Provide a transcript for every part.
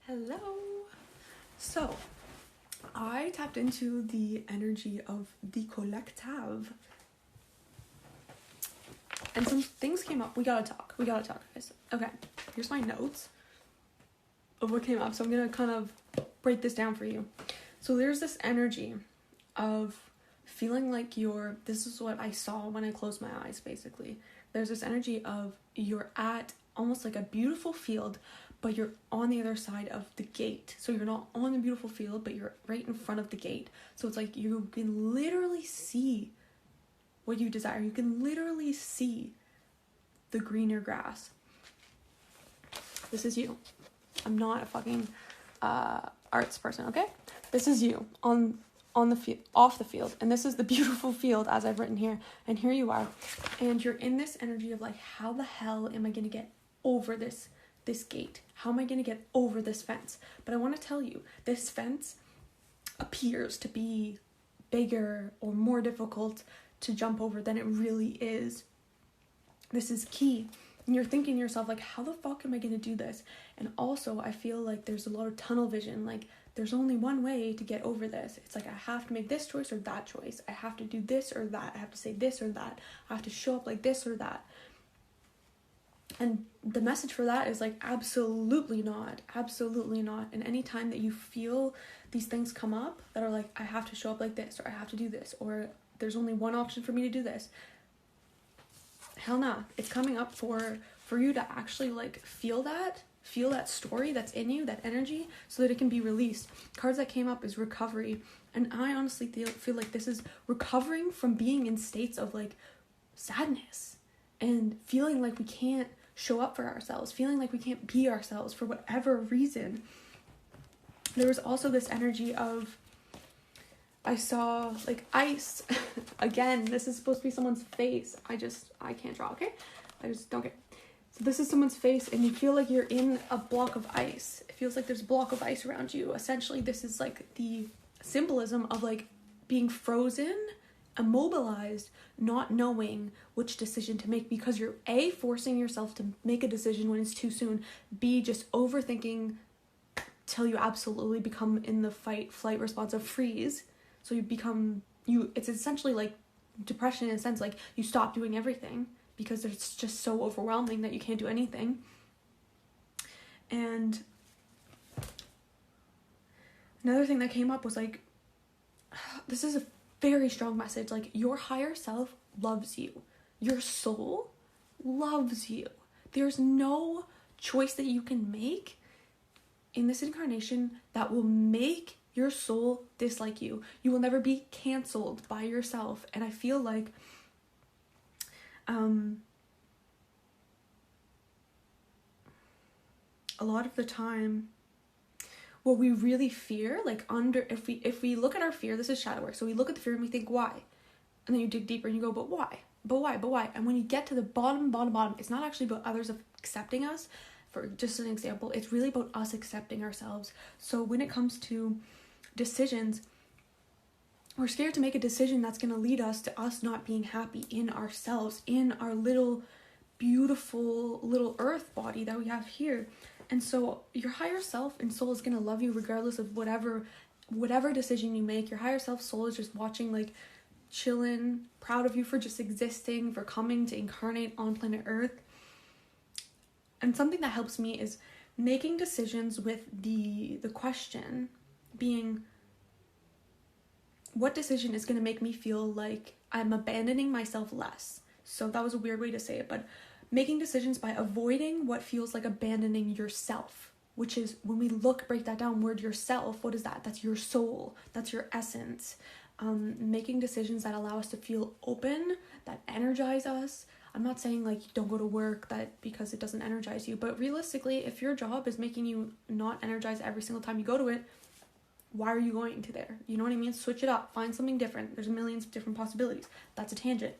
Hello. So, I tapped into the energy of the collective. And some things came up. We gotta talk, guys. Okay, here's my notes of what came up. So I'm gonna kind of break this down for you. So there's this energy of feeling like this is what I saw when I closed my eyes, basically. There's this energy of you're at almost like a beautiful field, but you're on the other side of the gate. So you're not on the beautiful field, but you're right in front of the gate. So it's like you can literally see what you desire. You can literally see the greener grass. This is you. I'm not a fucking arts person, okay? This is you on the field, off the field, and this is the beautiful field as I've written here, and here you are, and you're in this energy of like, how the hell am I gonna get over this gate? How am I gonna get over this fence? But I want to tell you, this fence appears to be bigger or more difficult to jump over than it really is. This is key. And you're thinking to yourself, like, how the fuck am I gonna do this? And also, I feel like there's a lot of tunnel vision. Like, there's only one way to get over this. It's like, I have to make this choice or that choice. I have to do this or that. I have to say this or that. I have to show up like this or that. And the message for that is like, absolutely not. Absolutely not. And anytime that you feel these things come up that are like, I have to show up like this, or I have to do this, or there's only one option for me to do this, hell nah. It's coming up for you to actually like feel that story that's in you, that energy, so that it can be released. Cards that came up is recovery. And I honestly feel like this is recovering from being in states of like sadness and feeling like we can't show up for ourselves, feeling like we can't be ourselves for whatever reason. There was also this energy of, I saw like ice. Again, this is supposed to be someone's face. I can't draw, okay? I just don't get it. So this is someone's face, and you feel like you're in a block of ice. It feels like there's a block of ice around you. Essentially, this is like the symbolism of like being frozen, immobilized, not knowing which decision to make, because you're A, forcing yourself to make a decision when it's too soon, B, just overthinking till you absolutely become in the fight-flight response of freeze. So it's essentially like depression in a sense, like you stop doing everything because it's just so overwhelming that you can't do anything. And another thing that came up was like, this is a very strong message, like your higher self loves you. Your soul loves you. There's no choice that you can make in this incarnation that will make your soul dislike you. You will never be canceled by yourself. And I feel like a lot of the time what we really fear, like if we look at our fear, this is shadow work, so we look at the fear and we think, why? And then you dig deeper and you go, but why? And when you get to the bottom, it's not actually about others accepting us. For just an example, it's really about us accepting ourselves. So when it comes to decisions, we're scared to make a decision that's going to lead us to us not being happy in ourselves, in our little beautiful little earth body that we have here. And so your higher self and soul is going to love you regardless of whatever decision you make. Your higher self soul is just watching, like chilling, proud of you for just existing, for coming to incarnate on planet Earth. And something that helps me is making decisions with the question being, what decision is going to make me feel like I'm abandoning myself less? So that was a weird way to say it, but making decisions by avoiding what feels like abandoning yourself, which is, when we break that down, word yourself, what is that? That's your soul, that's your essence. Making decisions that allow us to feel open, that energize us. I'm not saying like don't go to work because it doesn't energize you, but realistically, if your job is making you not energized every single time you go to it, why are you going to there? You know what I mean? Switch it up, find something different. There's millions of different possibilities. That's a tangent.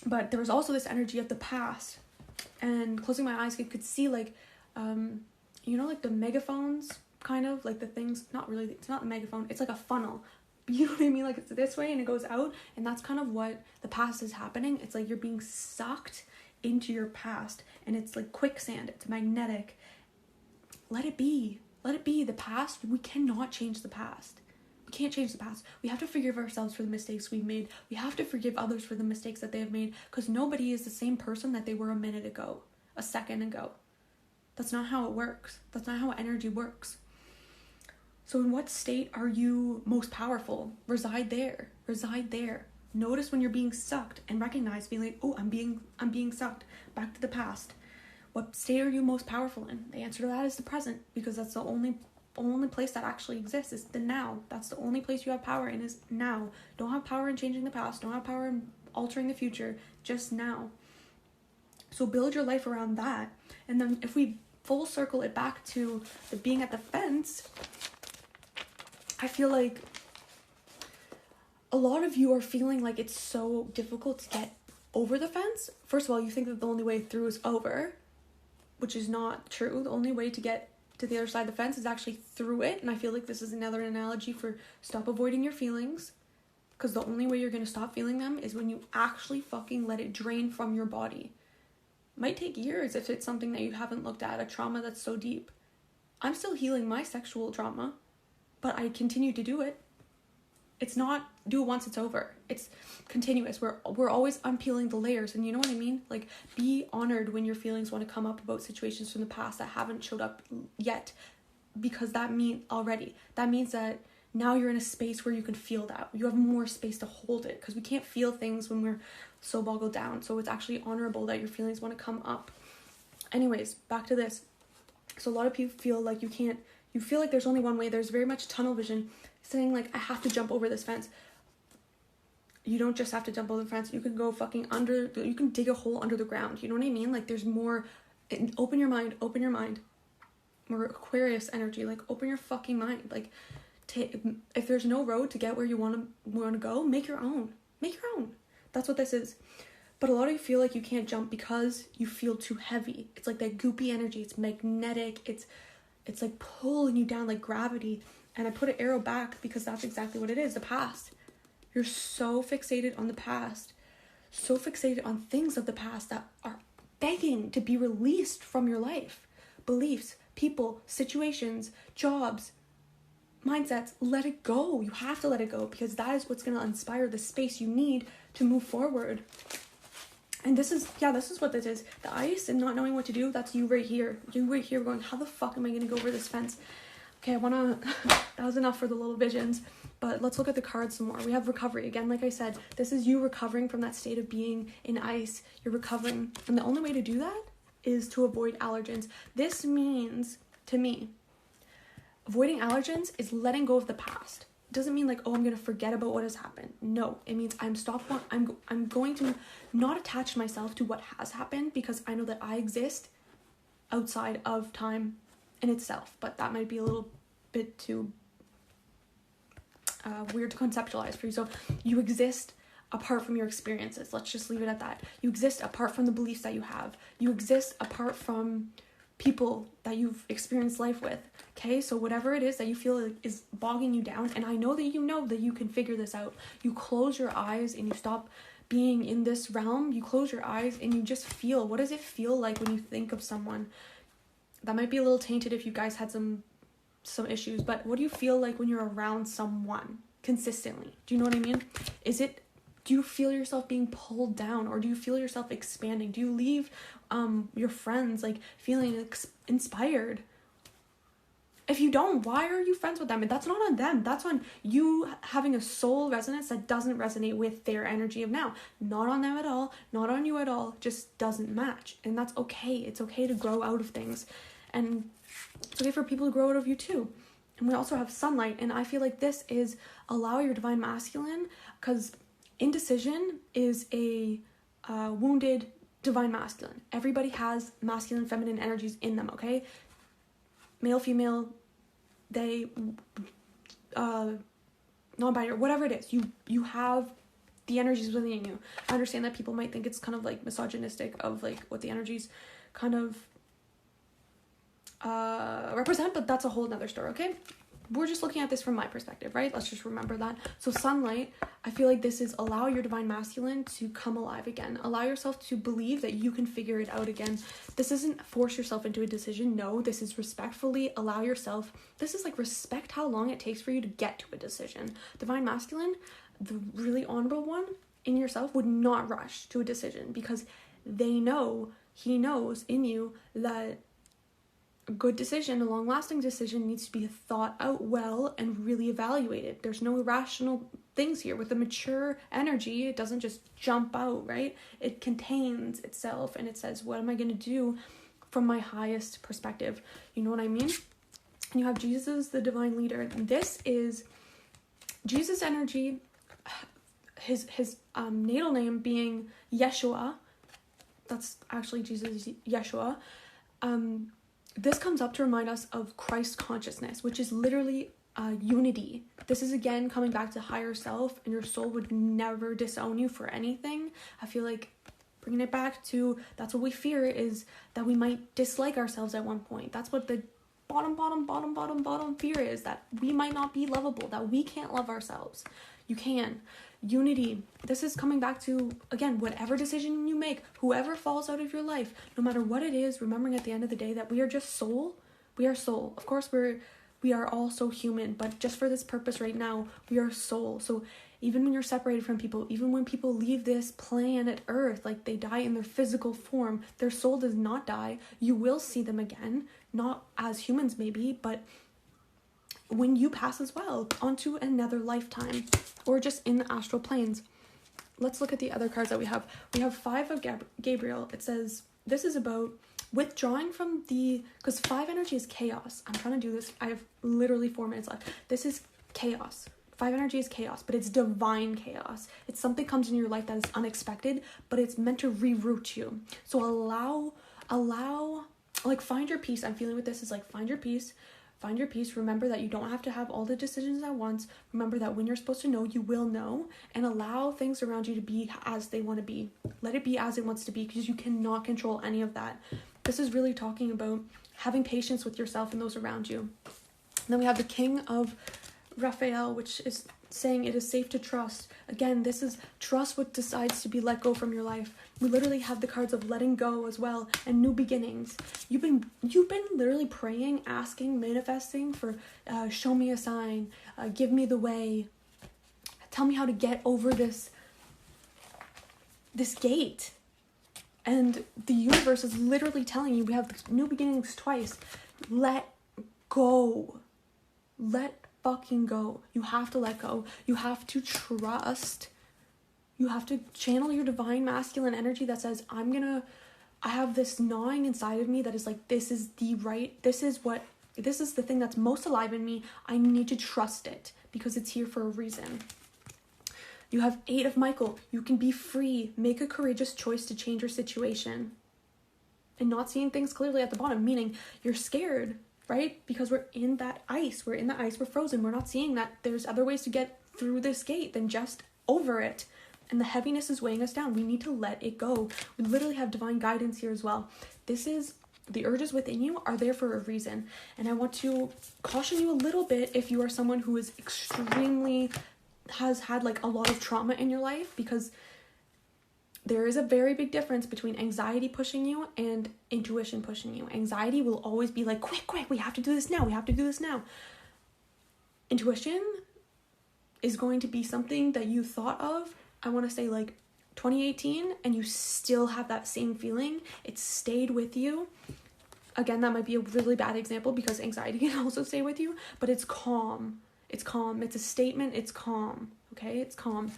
But there was also this energy of the past, and closing my eyes, I could see like, like the megaphones, kind of like the things, not really, it's not a megaphone, it's like a funnel. You know what I mean? Like it's this way and it goes out, and that's kind of what the past is happening. It's like you're being sucked into your past, and it's like quicksand, it's magnetic. let it be. Let it be. The past, we cannot change the past. We can't change the past. We have to forgive ourselves for the mistakes we've made. We have to forgive others for the mistakes that they have made, because nobody is the same person that they were a minute ago, a second ago. That's not how it works. That's not how energy works. So in what state are you most powerful? Reside there. Reside there. Notice when you're being sucked and recognize, being like, oh, I'm being sucked back to the past. What state are you most powerful in? The answer to that is the present, because that's the only place that actually exists is the now. That's the only place you have power in, is now. Don't have power in changing the past. Don't have power in altering the future. Just now. So build your life around that. And then if we full circle it back to the being at the fence, I feel like a lot of you are feeling like it's so difficult to get over the fence. First of all, you think that the only way through is over, which is not true. The only way to get to the other side of the fence is actually through it. And I feel like this is another analogy for stop avoiding your feelings, because the only way you're going to stop feeling them is when you actually fucking let it drain from your body. Might take years if it's something that you haven't looked at, a trauma that's so deep. I'm still healing my sexual trauma, but I continue to do it. It's not do it once, it's over. It's continuous. We're always unpeeling the layers, and you know what I mean? Like, be honored when your feelings want to come up about situations from the past that haven't showed up yet, because that means that now you're in a space where you can feel that. You have more space to hold it, because we can't feel things when we're so boggled down. So it's actually honorable that your feelings want to come up. Anyways, back to this. So a lot of people feel like you feel like there's only one way. There's very much tunnel vision, saying like, I have to jump over this fence. You don't just have to jump over the fence. You can go fucking you can dig a hole under the ground. You know what I mean? Like, there's more. Open your mind. More Aquarius energy. Like, open your fucking mind. Like, if there's no road to get where you want to go, make your own. That's what this is. But a lot of you feel like you can't jump because you feel too heavy. It's like that goopy energy. It's magnetic. It's like pulling you down like gravity. And I put an arrow back because that's exactly what it is. The past. You're so fixated on the past. So fixated on things of the past that are begging to be released from your life. Beliefs, people, situations, jobs, mindsets. Let it go. You have to let it go, because that is what's going to inspire the space you need to move forward. And this is what this is. The ice and not knowing what to do, that's you right here. You right here going, how the fuck am I going to go over this fence? Okay, that was enough for the little visions, but let's look at the cards some more. We have recovery. Again, like I said, this is you recovering from that state of being in ice. You're recovering. And the only way to do that is to avoid allergens. This means, to me, avoiding allergens is letting go of the past. It doesn't mean like, oh, I'm going to forget about what has happened. No, it means I'm going to not attach myself to what has happened, because I know that I exist outside of time in itself. But that might be a little bit too weird to conceptualize for you. So you exist apart from your experiences. Let's just leave it at that. You exist apart from the beliefs that you have. You exist apart from people that you've experienced life with. Okay, so whatever it is that you feel like is bogging you down, and I know that you can figure this out. You close your eyes and you stop being in this realm. You close your eyes and you just feel. What does it feel like when you think of someone? That might be a little tainted if you guys had some issues, but what do you feel like when you're around someone consistently? Do you know what I mean? Do you feel yourself being pulled down, or do you feel yourself expanding? Do you leave your friends like feeling inspired? If you don't, why are you friends with them? And that's not on them. That's on you having a soul resonance that doesn't resonate with their energy of now. Not on them at all. Not on you at all. Just doesn't match. And that's okay. It's okay to grow out of things. And it's okay for people to grow out of you too. And we also have sunlight. And I feel like this is allow your divine masculine, because indecision is a wounded divine masculine. Everybody has masculine, feminine energies in them, okay? Male, female, they, non-binary, whatever it is, you have the energies within you. I understand that people might think it's kind of like misogynistic of like what the energies kind of represent, but that's a whole nother story, okay? we're just looking at this from my perspective, right? Let's just remember that. So sunlight, I feel like this is allow your divine masculine to come alive again. Allow yourself to believe that you can figure it out again. This isn't force yourself into a decision. No, this is respectfully allow yourself. This is like respect how long it takes for you to get to a decision. Divine masculine, the really honorable one in yourself, would not rush to a decision because they know, he knows in you that a good decision, a long-lasting decision, needs to be thought out well and really evaluated. There's no irrational things here. With a mature energy, it doesn't just jump out, right? It contains itself and it says, what am I going to do from my highest perspective? You know what I mean? And you have Jesus, the divine leader. This is Jesus' energy, his natal name being Yeshua. That's actually Jesus, Yeshua. This comes up to remind us of Christ consciousness, which is literally unity. This is again coming back to higher self, and your soul would never disown you for anything. I feel like bringing it back to that's what we fear, is that we might dislike ourselves at one point. That's what the bottom fear is, that we might not be lovable, that we can't love ourselves. You can. Unity. This is coming back to, again, whatever decision you make, whoever falls out of your life, no matter what it is, remembering at the end of the day that we are just soul. We are soul. Of course, we are all so human, but just for this purpose right now, we are soul. So even when you're separated from people, even when people leave this planet Earth, like they die in their physical form, their soul does not die. You will see them again, not as humans maybe, but when you pass as well onto another lifetime or just in the astral planes. Let's look at the other cards that we have. We have 5 of Gabriel. It says this is about withdrawing from because 5 energy is chaos. I'm trying to do this. I have literally 4 minutes left. This is chaos. 5 energy is chaos, but it's divine chaos. It's something comes in your life that is unexpected, but it's meant to reroute you. So allow, like, find your peace. I'm feeling with this is like find your peace. Find your peace. Remember that you don't have to have all the decisions at once. Remember that when you're supposed to know, you will know, and allow things around you to be as they want to be. Let it be as it wants to be, because you cannot control any of that. This is really talking about having patience with yourself and those around you. And then we have the King of Raphael, which is saying it is safe to trust. Again, this is trust what decides to be let go from your life. We literally have the cards of letting go as well and new beginnings. You've been literally praying, asking, manifesting for show me a sign, give me the way, tell me how to get over this gate. And the universe is literally telling you we have new beginnings twice. Let go. Let fucking go. You have to let go. You have to trust. You have to channel your divine masculine energy that says, I have this gnawing inside of me that is like, this is the thing that's most alive in me. I need to trust it because it's here for a reason. You have 8 of Michael. You can be free. Make a courageous choice to change your situation. And not seeing things clearly at the bottom, meaning you're scared, right? Because we're in that ice. We're in the ice. We're frozen. We're not seeing that there's other ways to get through this gate than just over it. And the heaviness is weighing us down. We need to let it go. We literally have divine guidance here as well. This is the urges within you are there for a reason. And I want to caution you a little bit if you are someone who is has had like a lot of trauma in your life, because there is a very big difference between anxiety pushing you and intuition pushing you. Anxiety will always be like, quick, we have to do this now. We have to do this now. Intuition is going to be something that you thought of, I want to say like 2018, and you still have that same feeling. It stayed with you. Again, that might be a really bad example because anxiety can also stay with you, but it's calm. It's calm. It's a statement. It's calm. Okay? It's calm.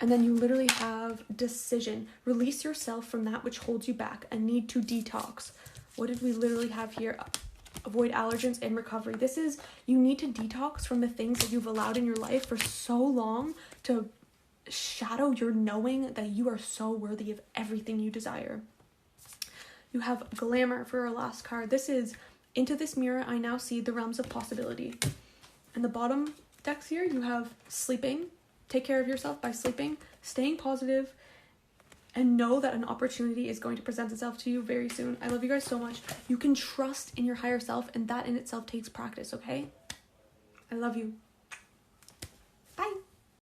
And then you literally have decision. Release yourself from that which holds you back. A need to detox. What did we literally have here? Avoid allergens and recovery. This is, you need to detox from the things that you've allowed in your life for so long to shadow your knowing that you are so worthy of everything you desire. You have glamour for our last card. This is, into this mirror, I now see the realms of possibility. And the bottom decks here, you have sleeping. Take care of yourself by sleeping, staying positive, and know that an opportunity is going to present itself to you very soon. I love you guys so much. You can trust in your higher self, and that in itself takes practice, okay? I love you.